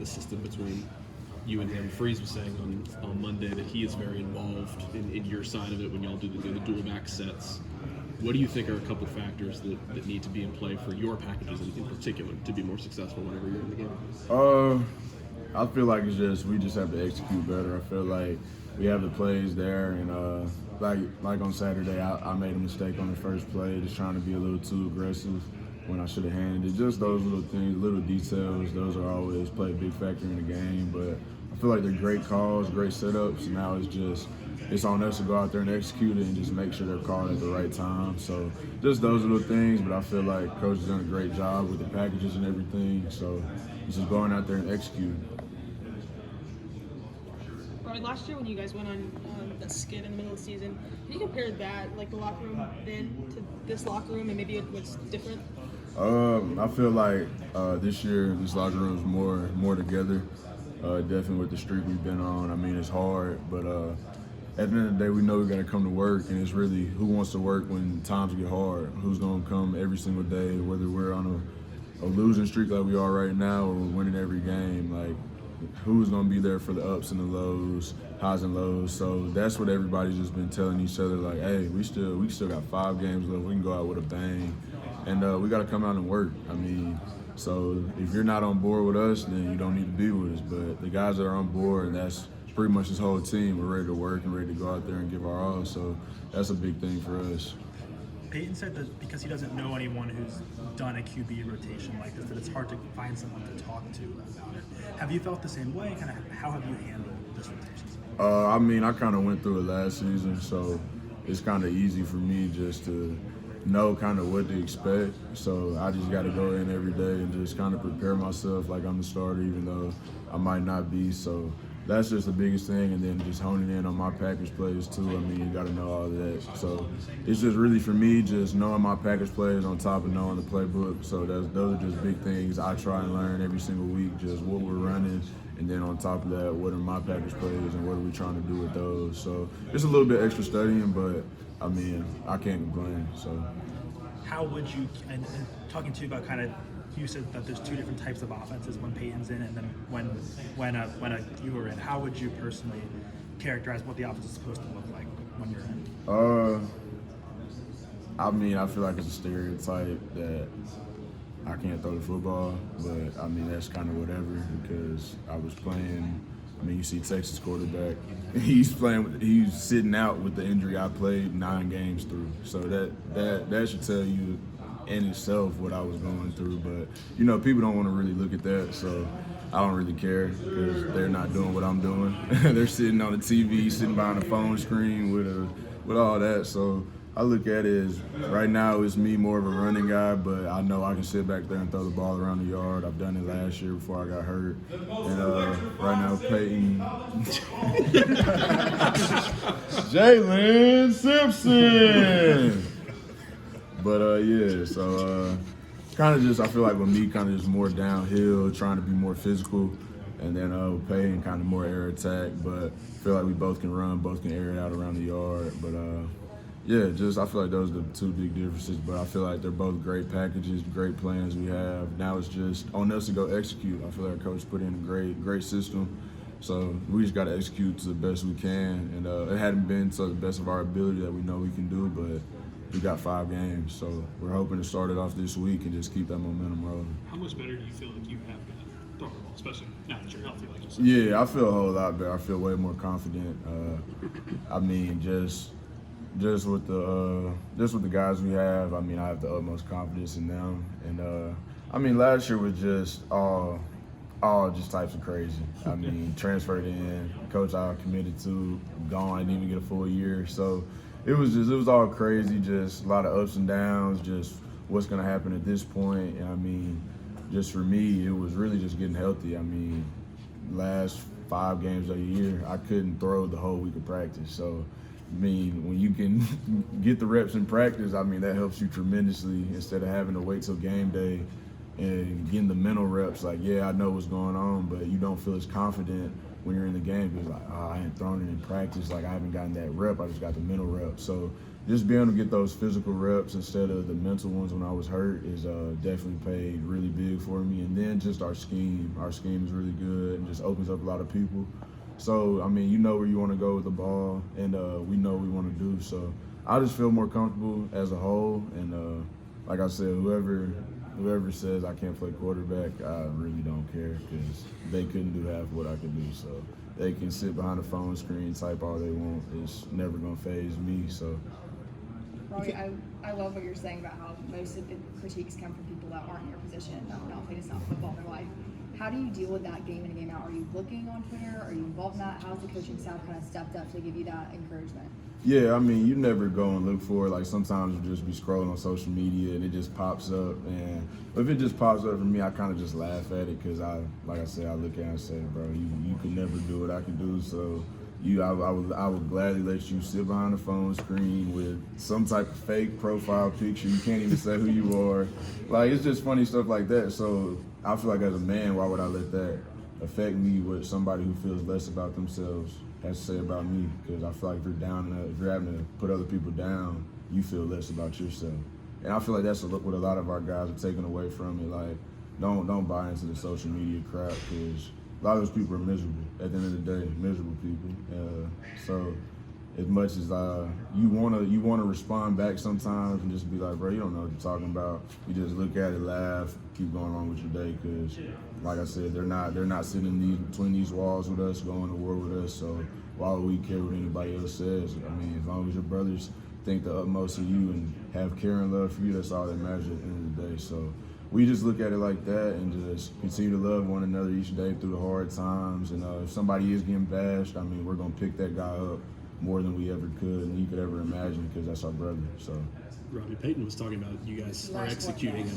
the system between you and him. Freeze was saying on Monday that he is very involved in your side of it when y'all do the dual back sets. What do you think are a couple factors that need to be in play for your packages in particular to be more successful whenever you're in the game? I feel like we just have to execute better. I feel like we have the plays there, and like on Saturday, I made a mistake on the first play, just trying to be a little too aggressive when I should have handed it. Just those little things, little details, those are always play a big factor in the game. But I feel like they're great calls, great setups, and now it's on us to go out there and execute it and just make sure they're called at the right time. So just those little things, but I feel like Coach has done a great job with the packages and everything. So it's just going out there and executing. Right, last year when you guys went on that skid in the middle of the season, can you compare that, like the locker room then, to this locker room, and maybe what's different? I feel like this year this locker room is more together. Definitely with the streak we've been on. I mean, it's hard, but at the end of the day, we know we got to come to work, and it's really who wants to work when times get hard. Who's going to come every single day, whether we're on a losing streak like we are right now or we're winning every game. Like, who's going to be there for the ups and the lows, highs and lows. So that's what everybody's just been telling each other, like, hey, we still got 5 games left. We can go out with a bang. And we got to come out and work. I mean, so if you're not on board with us, then you don't need to be with us. But the guys that are on board, and that's pretty much this whole team, we're ready to work and ready to go out there and give our all. So that's a big thing for us. Peyton said that because he doesn't know anyone who's done a QB rotation like this, that it's hard to find someone to talk to about it. Have you felt the same way? Kind of, how have you handled this rotation? I mean, I kind of went through it last season, so it's kind of easy for me just to know kind of what to expect. So I just got to go in every day and just kind of prepare myself like I'm the starter, even though I might not be. So that's just the biggest thing, and then just honing in on my package plays too. I mean, you got to know all of that. So it's just really for me, just knowing my package plays on top of knowing the playbook. So those are just big things I try and learn every single week, just what we're running, and then on top of that, what are my package plays and what are we trying to do with those. So it's a little bit extra studying, but I mean, I can't complain. So how would you, and talking to you about kind of, you said that there's 2 different types of offenses when Peyton's in and then when you were in. How would you personally characterize what the offense is supposed to look like when you're in? I mean, I feel like it's a stereotype that I can't throw the football, but I mean, that's kind of whatever because I was playing. I mean, you see Texas quarterback, he's sitting out with the injury I played 9 games through. So that should tell you in itself what I was going through. But, you know, people don't want to really look at that, so I don't really care because they're not doing what I'm doing. They're sitting on the TV, sitting behind a phone screen with all that. So I look at it as right now it's me more of a running guy, but I know I can sit back there and throw the ball around the yard. I've done it last year before I got hurt. And right now, Peyton. Jalen Simpson. But yeah, so kind of just I feel like with me, kind of just more downhill, trying to be more physical, and then Peyton kind of more air attack. But I feel like we both can run, both can air it out around the yard. But yeah, just I feel like those are the 2 big differences. But I feel like they're both great packages, great plans we have. Now it's just on us to go execute. I feel like our coach put in a great system. So we just got to execute to the best we can. And it hadn't been to the best of our ability that we know we can do, but we got 5 games. So we're hoping to start it off this week and just keep that momentum rolling. How much better do you feel like you have been throwing the ball, especially now that you're healthy, like you said? Yeah, I feel a whole lot better. I feel way more confident. I mean, just with the guys we have, I mean, I have the utmost confidence in them. And I mean, last year was just all just types of crazy. I mean, transferred in, coach I committed to, gone, I didn't even get a full year. So it was all crazy, just a lot of ups and downs, just what's gonna happen at this point. And I mean, just for me, it was really just getting healthy. I mean, last 5 games of the year, I couldn't throw the whole week of practice. So I mean, when you can get the reps in practice, I mean, that helps you tremendously instead of having to wait till game day and getting the mental reps. Like, yeah, I know what's going on, but you don't feel as confident when you're in the game because, like, oh, I ain't thrown it in practice. Like, I haven't gotten that rep. I just got the mental rep. So just being able to get those physical reps instead of the mental ones when I was hurt is definitely paid really big for me. And then just our scheme is really good and just opens up a lot of people. So, I mean, you know where you want to go with the ball, and we know what we want to do. So I just feel more comfortable as a whole. And like I said, whoever says I can't play quarterback, I really don't care, because they couldn't do half what I could do. So they can sit behind a phone screen, type all they want. It's never going to faze me. So. Robby, I love what you're saying about how most of the critiques come from people that aren't in your position, that have not played a snap of football in their life. How do you deal with that game in and game out? Are you looking on Twitter? Are you involved in that? How's the coaching staff kind of stepped up to give you that encouragement? Yeah, I mean, you never go and look for it. Like, sometimes you just be scrolling on social media and it just pops up. And if it just pops up for me, I kind of just laugh at it, because like I said, I look at it and say, bro, you could never do what I could do. So I would gladly let you sit behind a phone screen with some type of fake profile picture. You can't even say who you are. Like, it's just funny stuff like that. So I feel like as a man, why would I let that affect me, what somebody who feels less about themselves has to say about me? Because I feel like if you're having to put other people down, you feel less about yourself. And I feel like that's what a lot of our guys are taking away from it. Like, don't buy into the social media crap, because a lot of those people are miserable at the end of the day, miserable people. So as much as you wanna respond back sometimes and just be like, bro, you don't know what you're talking about. You just look at it, laugh, keep going on with your day, because like I said, they're not sitting between these walls with us, going to war with us. So why would we care what anybody else says? I mean, as long as your brothers think the utmost of you and have care and love for you, that's all that matters at the end of the day. So we just look at it like that and just continue to love one another each day through the hard times. And if somebody is getting bashed, I mean, we're going to pick that guy up more than we ever could and you could ever imagine, because that's our brother. So, Robby, Peyton was talking about you guys are executing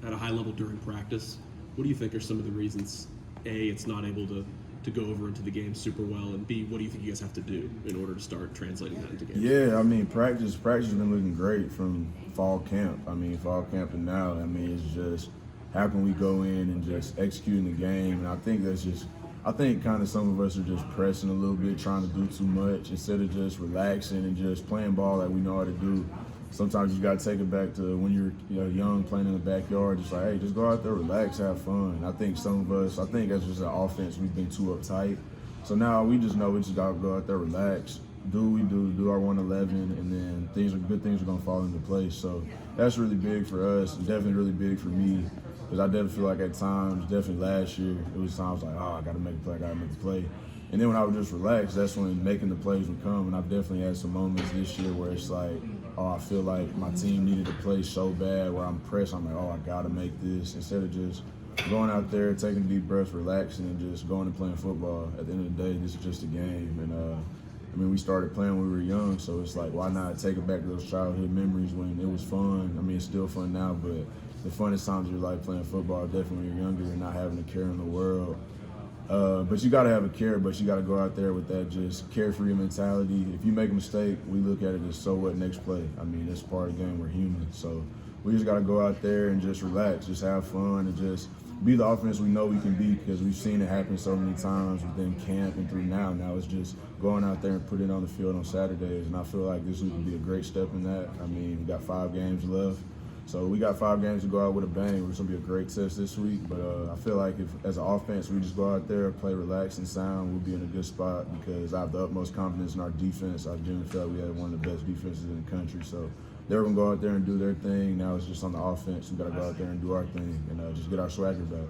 at a high level during practice. What do you think are some of the reasons, A, it's not able to go over into the game super well, and B, what do you think you guys have to do in order to start translating that into games? Yeah, I mean, practice has been looking great from fall camp. I mean, fall camp and now, I mean, it's just how can we go in and just executing the game? And I think kind of some of us are just pressing a little bit, trying to do too much instead of just relaxing and just playing ball that we know how to do. Sometimes you got to take it back to when you're young, playing in the backyard, just like, hey, just go out there, relax, have fun. I think that's just an offense, we've been too uptight. So now we just know we just got to go out there, relax, do what we do our 111, and then good things are going to fall into place. So that's really big for us, and definitely really big for me, because I definitely feel like at times, definitely last year, it was times like, oh, I got to make a play. And then when I would just relax, that's when making the plays would come. And I've definitely had some moments this year where it's like, oh, I feel like my team needed to play so bad, where I'm pressed, I'm like, oh, I got to make this. Instead of just going out there, taking deep breaths, relaxing, and just going and playing football. At the end of the day, this is just a game. And I mean, we started playing when we were young, so it's like, why not take it back to those childhood memories when it was fun? I mean, it's still fun now, but the funnest times of your life playing football, definitely when you're younger and not having a care in the world. But you got to have a care, but you got to go out there with that just carefree mentality. If you make a mistake, we look at it as so what, next play. I mean, that's part of the game. We're human. So we just got to go out there and just relax, just have fun, and just be the offense we know we can be, because we've seen it happen so many times within camp and through now. Now it's just going out there and putting it on the field on Saturdays. And I feel like this week would be a great step in that. I mean, we got 5 games left. So we got 5 games to go out with a bang. It's going to be a great test this week. But I feel like if, as an offense, we just go out there, play relaxed and sound, we'll be in a good spot, because I have the utmost confidence in our defense. I genuinely feel like we had one of the best defenses in the country. So they're going to go out there and do their thing. Now it's just on the offense. We got to go out there and do our thing and just get our swagger back.